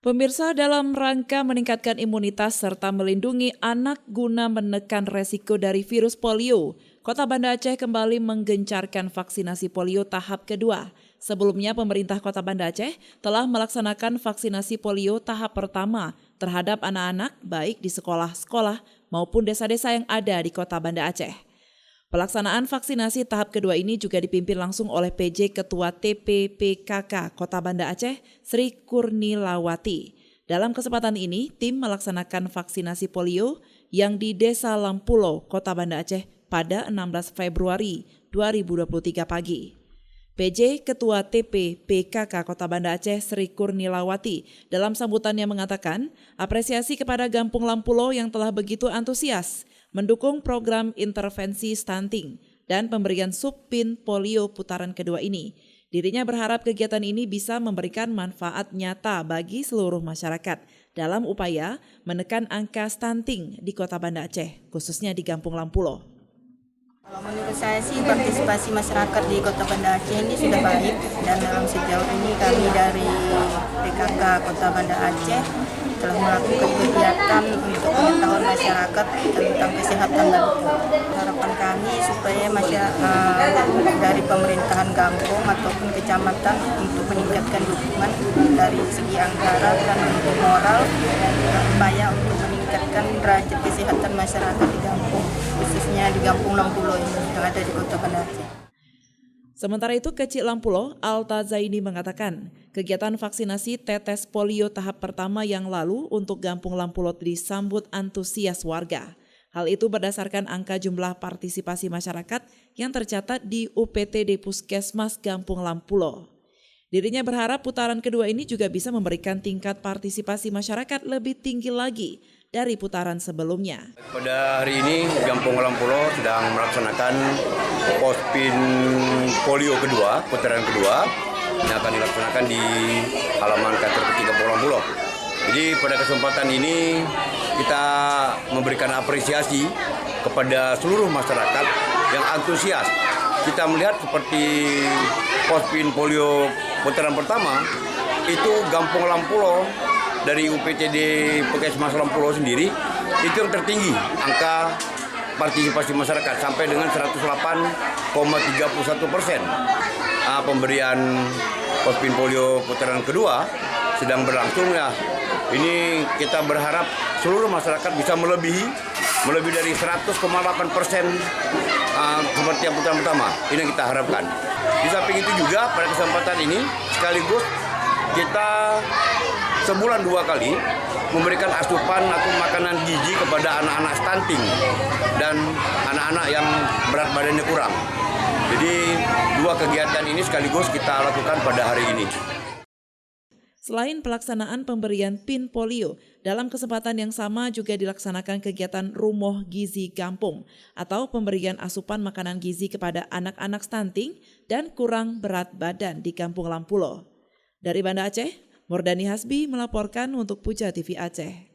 Pemirsa, dalam rangka meningkatkan imunitas serta melindungi anak guna menekan resiko dari virus polio, Kota Banda Aceh kembali menggencarkan vaksinasi polio tahap kedua. Sebelumnya, pemerintah Kota Banda Aceh telah melaksanakan vaksinasi polio tahap pertama terhadap anak-anak baik di sekolah-sekolah maupun desa-desa yang ada di Kota Banda Aceh. Pelaksanaan vaksinasi tahap kedua ini juga dipimpin langsung oleh PJ Ketua TPPKK Kota Banda Aceh, Sri Kurnilawati. Dalam kesempatan ini, tim melaksanakan vaksinasi polio yang di Desa Lampulo, Kota Banda Aceh pada 16 Februari 2023 pagi. PJ Ketua TPPKK Kota Banda Aceh Sri Kurnilawati dalam sambutannya mengatakan apresiasi kepada Gampung Lampulo yang telah begitu antusias mendukung program intervensi stunting dan pemberian subpin polio putaran kedua ini. Dirinya berharap kegiatan ini bisa memberikan manfaat nyata bagi seluruh masyarakat dalam upaya menekan angka stunting di Kota Banda Aceh, khususnya di Gampung Lampulo. Kalau menurut saya sih partisipasi masyarakat di Kota Banda Aceh ini sudah baik, dan dalam sejauh ini kami dari PKK Kota Banda Aceh telah melakukan kegiatan untuk pengetahuan masyarakat tentang kesehatan dan harapan kami supaya masyarakat dari pemerintahan kampung ataupun kecamatan untuk meningkatkan dukungan dari segi anggaran dan untuk moral upaya untuk meningkatkan derajat kesehatan masyarakat di kampung, khususnya di Gampung Lampulo ini yang ada di Kota Banda Aceh. Sementara itu, Kecil Lampulo, Alta Zaini mengatakan, kegiatan vaksinasi tetes polio tahap pertama yang lalu untuk Gampung Lampulo disambut antusias warga. Hal itu berdasarkan angka jumlah partisipasi masyarakat yang tercatat di UPTD Puskesmas Gampung Lampulo. Dirinya berharap putaran kedua ini juga bisa memberikan tingkat partisipasi masyarakat lebih tinggi lagi dari putaran sebelumnya. Pada hari ini Gampung Lampulo sedang melaksanakan pospin polio kedua, putaran kedua yang akan dilaksanakan di halaman kantor PT Gampung Lampulo. Jadi pada kesempatan ini kita memberikan apresiasi kepada seluruh masyarakat yang antusias. Kita melihat seperti pospin polio putaran pertama itu Gampung Lampulo dari UPTD Puskesmas Lampulo sendiri itu yang tertinggi angka partisipasi masyarakat sampai dengan 108,31%. Pemberian pospin polio putaran kedua sedang berlangsung ya. Ini kita berharap seluruh masyarakat bisa melebihi dari 100,8% seperti yang putaran pertama. Ini yang kita harapkan. Di samping itu juga pada kesempatan ini sekaligus kita sebulan 2 kali memberikan asupan atau makanan gizi kepada anak-anak stunting dan anak-anak yang berat badannya kurang. Jadi 2 kegiatan ini sekaligus kita lakukan pada hari ini. Selain pelaksanaan pemberian PIN polio, dalam kesempatan yang sama juga dilaksanakan kegiatan Rumoh Gizi Gampung atau pemberian asupan makanan gizi kepada anak-anak stunting dan kurang berat badan di Gampung Lampulo. Dari Banda Aceh, Mordani Hasbi melaporkan untuk Puja TV Aceh.